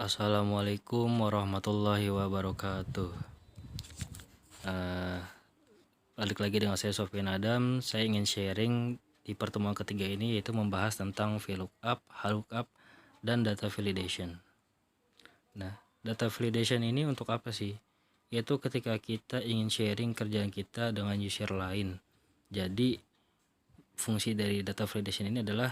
Assalamualaikum warahmatullahi wabarakatuh. Eh, Balik lagi dengan saya Sofyan Adam. Saya ingin sharing di pertemuan ketiga ini, yaitu membahas tentang VLOOKUP, HLOOKUP, dan data validation. Nah, data validation ini untuk apa sih? Yaitu ketika kita ingin sharing kerjaan kita dengan user lain. Jadi fungsi dari data validation ini adalah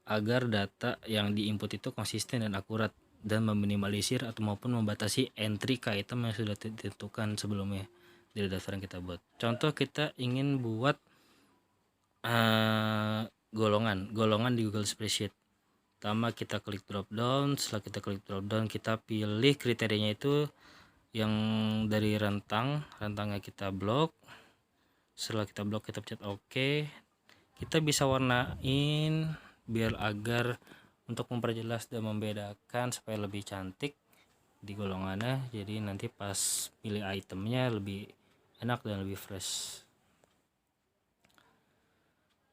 agar data yang diinput itu konsisten dan akurat, dan meminimalisir atau maupun membatasi entry ke item yang sudah ditentukan sebelumnya dari daftar yang kita buat. Contoh, kita ingin buat golongan di Google Spreadsheet. Pertama kita klik drop down. Setelah kita klik drop down, kita pilih kriterianya itu yang dari rentangnya kita blok. Setelah kita blok, kita pencet OK. Kita bisa warnain biar agar untuk memperjelas dan membedakan supaya lebih cantik di golongannya. Jadi nanti pas pilih itemnya lebih enak dan lebih fresh.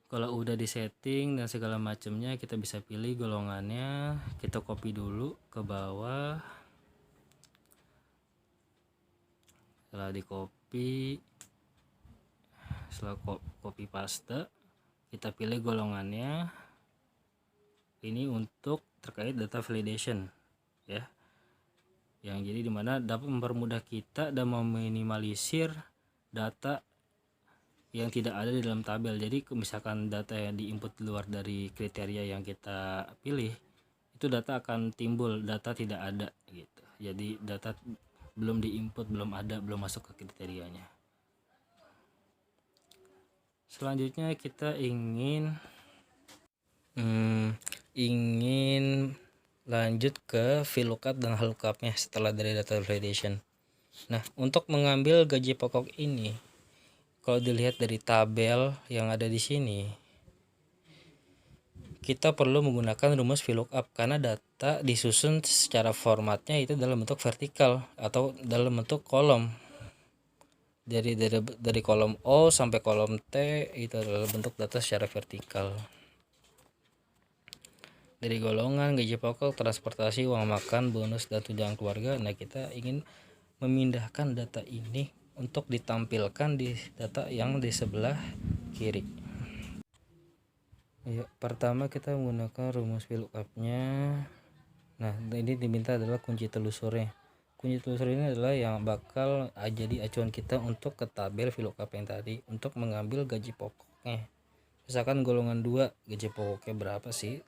Kalau udah di setting dan segala macamnya, kita bisa pilih golongannya. Kita copy dulu ke bawah. Setelah di copy, setelah copy paste, kita pilih golongannya. Ini untuk terkait data validation ya, yang jadi dimana dapat mempermudah kita dan meminimalisir data yang tidak ada di dalam tabel. Jadi misalkan data yang diinput luar dari kriteria yang kita pilih, itu data akan timbul data tidak ada gitu. Jadi data belum diinput, belum ada, belum masuk ke kriterianya. Selanjutnya kita ingin lanjut ke VLOOKUP dan HLOOKUP-nya setelah dari data validation. Nah, untuk mengambil gaji pokok ini, kalau dilihat dari tabel yang ada di sini, kita perlu menggunakan rumus VLOOKUP karena data disusun secara formatnya itu dalam bentuk vertikal atau dalam bentuk kolom. Dari kolom O sampai kolom T itu adalah bentuk data secara vertikal. Dari golongan, gaji pokok, transportasi, uang makan, bonus, dan tunjangan keluarga. Nah, kita ingin memindahkan data ini untuk ditampilkan di data yang di sebelah kiri. Ya, pertama kita menggunakan rumus VLOOKUP-nya. Nah, ini diminta adalah kunci telusurnya. Kunci telusur ini adalah yang bakal jadi acuan kita untuk ke tabel VLOOKUP yang tadi untuk mengambil gaji pokoknya. Misalkan golongan 2, gaji pokoknya berapa sih?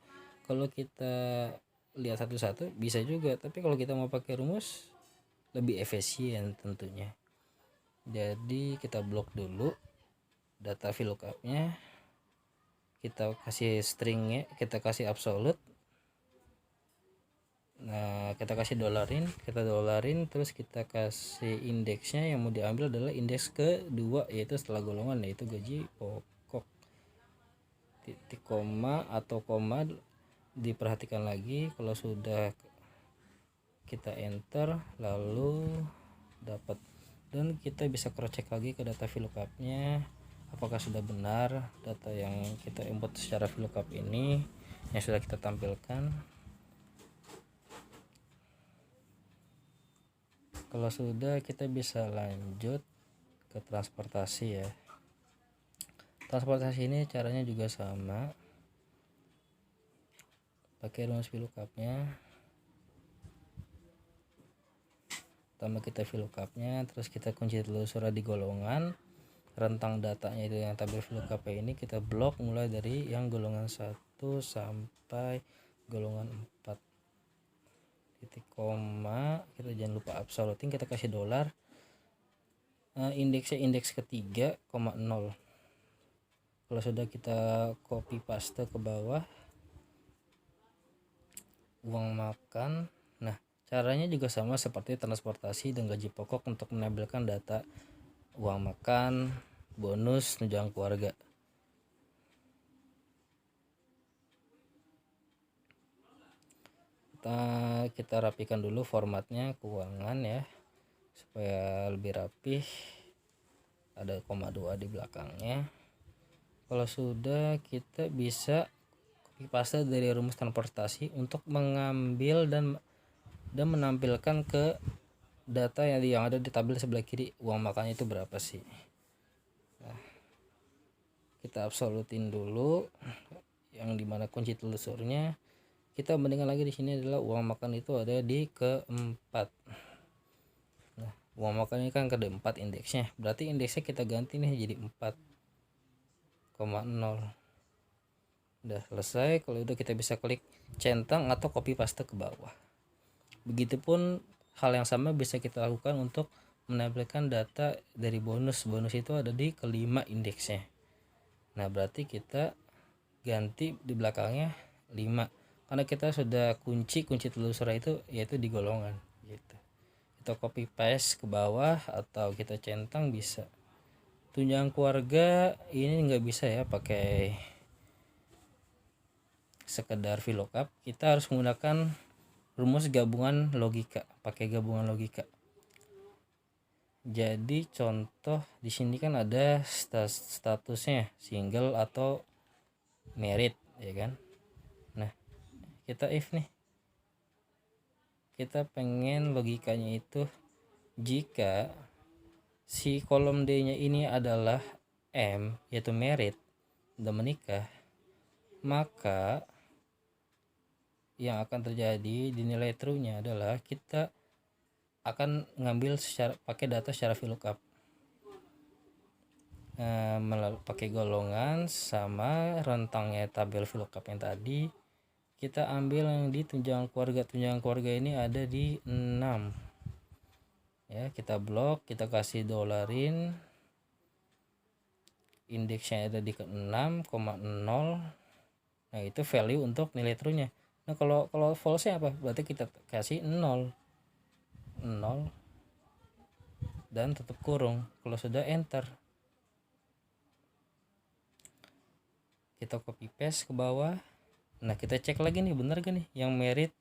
Kalau kita lihat satu-satu bisa juga, tapi kalau kita mau pakai rumus lebih efisien tentunya. Jadi kita blok dulu data VLOOKUP-nya, kita kasih stringnya, kita kasih absolute. Nah, kita kasih dolarin, terus kita kasih indeksnya. Yang mau diambil adalah indeks kedua, yaitu setelah golongan, yaitu gaji pokok. Titik koma atau koma diperhatikan lagi. Kalau sudah kita enter, lalu dapat, dan kita bisa cross check lagi ke data VLOOKUP-nya apakah sudah benar data yang kita input secara VLOOKUP ini yang sudah kita tampilkan. Kalau sudah, kita bisa lanjut ke transportasi ya. Transportasi ini caranya juga sama, pakai rumus VLOOKUP-nya. Pertama kita VLOOKUP-nya, terus kita kunci telusur di golongan. Rentang datanya itu yang tabel VLOOKUP ini kita blok mulai dari yang golongan 1 sampai golongan 4. Titik koma, kita jangan lupa absoluting, kita kasih dolar. Indeksnya indeks ketiga, 0. Kalau sudah, kita copy paste ke bawah. Uang makan. Nah, caranya juga sama seperti transportasi dan gaji pokok untuk menampilkan data uang makan, bonus, tunjangan keluarga. Kita rapikan dulu formatnya keuangan ya, supaya lebih rapih. Ada koma 2 di belakangnya. Kalau sudah, kita bisa copy paste dari rumus transportasi untuk mengambil dan dan menampilkan ke data yang ada di tabel sebelah kiri, uang makannya itu berapa sih. Nah, kita absolutin dulu yang dimana kunci telusurnya. Kita bandingkan lagi di sini adalah uang makan itu ada di keempat. Nah, uang makan ini kan ke 4 indeksnya, berarti indeksnya kita ganti nih jadi 4,0. Udah selesai. Kalau udah kita bisa klik centang atau copy paste ke bawah. Begitupun hal yang sama bisa kita lakukan untuk menampilkan data dari bonus. Bonus itu ada di kelima indeksnya. Nah, berarti kita ganti di belakangnya 5 karena kita sudah kunci telusur itu yaitu di golongan gitu. Kita copy paste ke bawah atau kita centang bisa. Tunjangan keluarga ini nggak bisa ya pakai sekedar VLOOKUP, kita harus menggunakan rumus gabungan logika, pakai gabungan logika. Jadi contoh di sini kan ada statusnya single atau merit ya kan. Nah, kita if nih, kita pengen logikanya itu jika si kolom D nya ini adalah M yaitu merit dan menikah, maka yang akan terjadi di nilai true nya adalah kita akan ngambil pakai data secara VLOOKUP, pakai golongan sama rentangnya tabel VLOOKUP yang tadi. Kita ambil yang di tunjangan keluarga ini ada di 6 ya, kita blok, kita kasih dolarin, indeksnya ada di ke 6,0. Nah, itu value untuk nilai true nya. Nah, kalau false nya apa, berarti kita kasih 0 dan tutup kurung. Kalau sudah enter, kita copy paste ke bawah. Nah, kita cek lagi nih bener gak nih yang merit.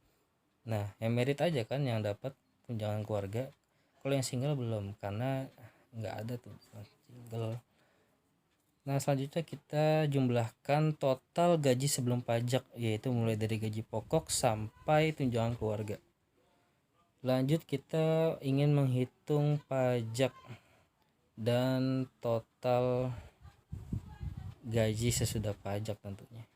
Nah, yang merit aja kan yang dapat tunjangan keluarga. Kalau yang single belum karena nggak ada tuh single. Nah, selanjutnya kita jumlahkan total gaji sebelum pajak, yaitu mulai dari gaji pokok sampai tunjangan keluarga. Lanjut, kita ingin menghitung pajak dan total gaji sesudah pajak tentunya.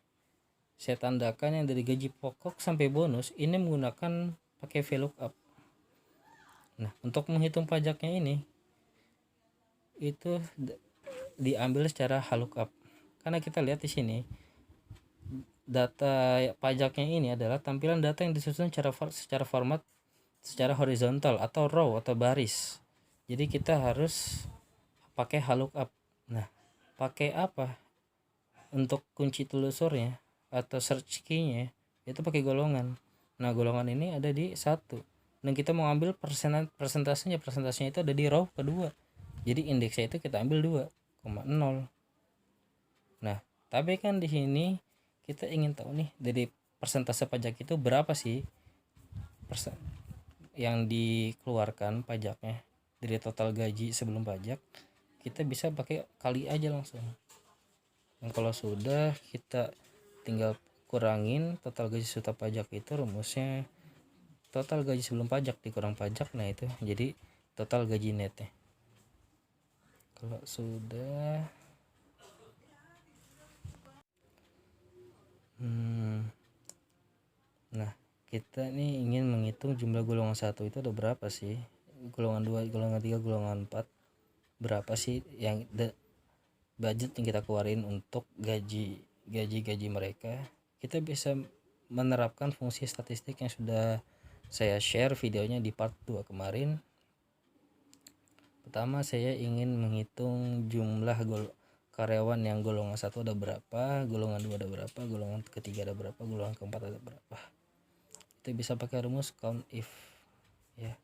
Saya tandakan yang dari gaji pokok sampai bonus ini menggunakan pakai VLOOKUP. Nah, untuk menghitung pajaknya ini itu diambil secara HLOOKUP. Karena kita lihat di sini data pajaknya ini adalah tampilan data yang disusun secara format secara horizontal atau row atau baris. Jadi kita harus pakai HLOOKUP. Nah, pakai apa untuk kunci telusurnya atau search key-nya? Itu pakai golongan. Nah, golongan ini ada di 1 dan kita mau ambil persentasenya itu ada di row kedua. Jadi indeksnya itu kita ambil 2,0. Nah, tapi kan di sini kita ingin tahu nih dari persentase pajak itu berapa sih persen yang dikeluarkan pajaknya dari total gaji sebelum pajak. Kita bisa pakai kali aja langsung. Dan kalau sudah, kita tinggal kurangin total gaji sesudah pajak, itu rumusnya total gaji sebelum pajak dikurang pajak. Nah, itu jadi total gaji netnya. Kalau sudah nah, kita nih ingin menghitung jumlah golongan 1 itu ada berapa sih, golongan 2, golongan 3, golongan 4, berapa sih yang budget yang kita keluarin untuk gaji mereka. Kita bisa menerapkan fungsi statistik yang sudah saya share videonya di part 2 kemarin. Pertama, saya ingin menghitung jumlah karyawan yang golongan 1 ada berapa, golongan 2 ada berapa, golongan ketiga ada berapa, golongan keempat ada berapa. Kita bisa pakai rumus count if ya.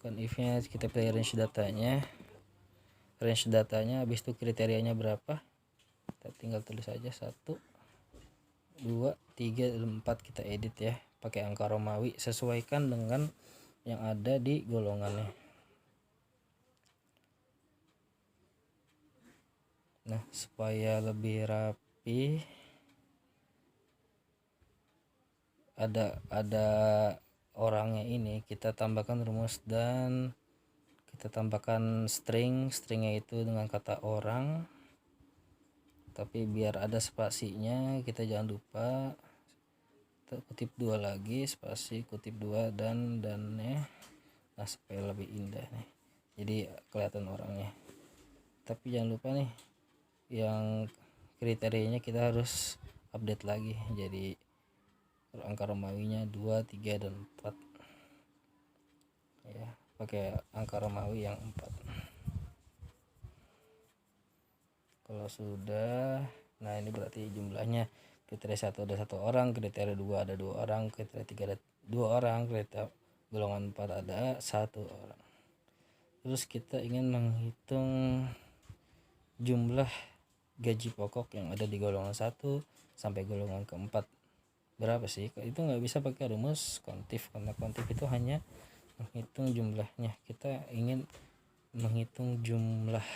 Count if nya kita pilih range datanya, habis itu kriterianya berapa, kita tinggal tulis aja 1, 2, 3, 4, kita edit ya pakai angka Romawi, sesuaikan dengan yang ada di golongannya. Nah, supaya lebih rapi ada orangnya ini kita tambahkan rumus dan kita tambahkan stringnya itu dengan kata orang, tapi biar ada spasinya kita jangan lupa kutip 2 lagi, spasi kutip 2 dannya. Nah, supaya lebih indah nih, jadi kelihatan orangnya. Tapi jangan lupa nih yang kriterianya kita harus update lagi, jadi angka Romawinya 2, 3 dan 4 ya, pakai angka Romawi yang 4. Kalau sudah, nah ini berarti jumlahnya kriteria 1 ada 1 orang, kriteria 2 ada 2 orang, kriteria 3 ada 2 orang, kriteria golongan 4 ada 1 orang. Terus kita ingin menghitung jumlah gaji pokok yang ada di golongan 1 sampai golongan keempat. Berapa sih? Itu nggak bisa pakai rumus kontif, karena kontif itu hanya menghitung jumlahnya. Kita ingin menghitung jumlah,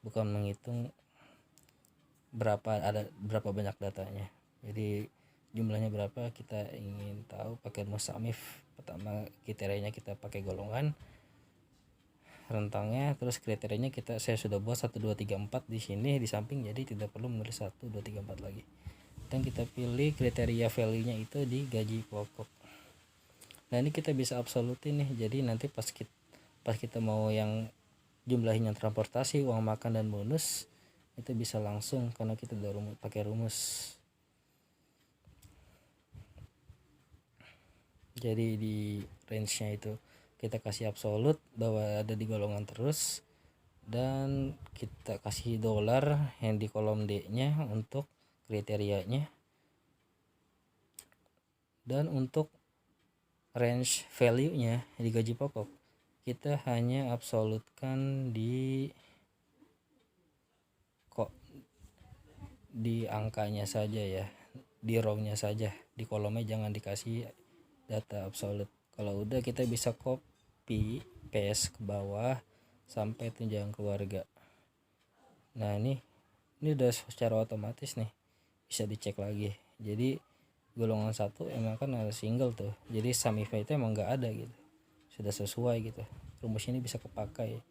bukan menghitung berapa banyak datanya. Jadi jumlahnya berapa kita ingin tahu pakai rumus samif. Pertama kriterianya kita pakai golongan, rentangnya, terus kriterianya saya sudah buat 1 2 3 4 di sini di samping, jadi tidak perlu menulis 1 2 3 4 lagi. Dan kita pilih kriteria value-nya itu di gaji pokok. Nah, ini kita bisa absolutin nih. Jadi nanti pas kita mau yang jumlahnya transportasi, uang makan dan bonus, itu bisa langsung karena kita udah pakai rumus. Jadi di range-nya itu kita kasih absolut bahwa ada di golongan terus, dan kita kasih dolar yang di kolom D-nya untuk kriterianya, dan untuk range value-nya di gaji pokok kita hanya absolutkan di angkanya saja ya, di row-nya saja, di kolomnya jangan dikasih data absolut. Kalau udah kita bisa copy paste ke bawah sampai tunjangan keluarga. Nah, ini udah secara otomatis nih, bisa dicek lagi. Jadi golongan 1 emang kan ada single tuh, jadi samifnya itu emang nggak ada gitu, sudah sesuai gitu. Rumus ini bisa kepakai,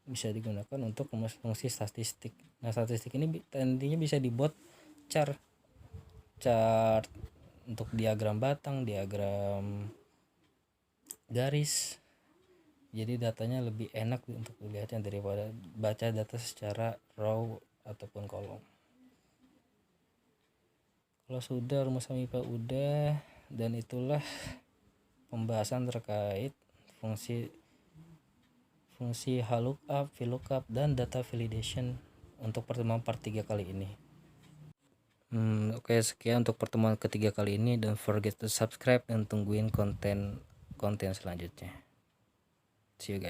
bisa digunakan untuk fungsi statistik. Nah, statistik ini nantinya bisa dibuat chart untuk diagram batang, diagram garis, jadi datanya lebih enak untuk dilihatnya daripada baca data secara raw ataupun kolom. Kalau sudah rumus MIPA udah, dan itulah pembahasan terkait fungsi lookup, VLOOKUP, dan data validation untuk pertemuan part 3 kali ini. Oke, sekian untuk pertemuan ketiga kali ini. Don't forget to subscribe dan tungguin konten selanjutnya. See you guys.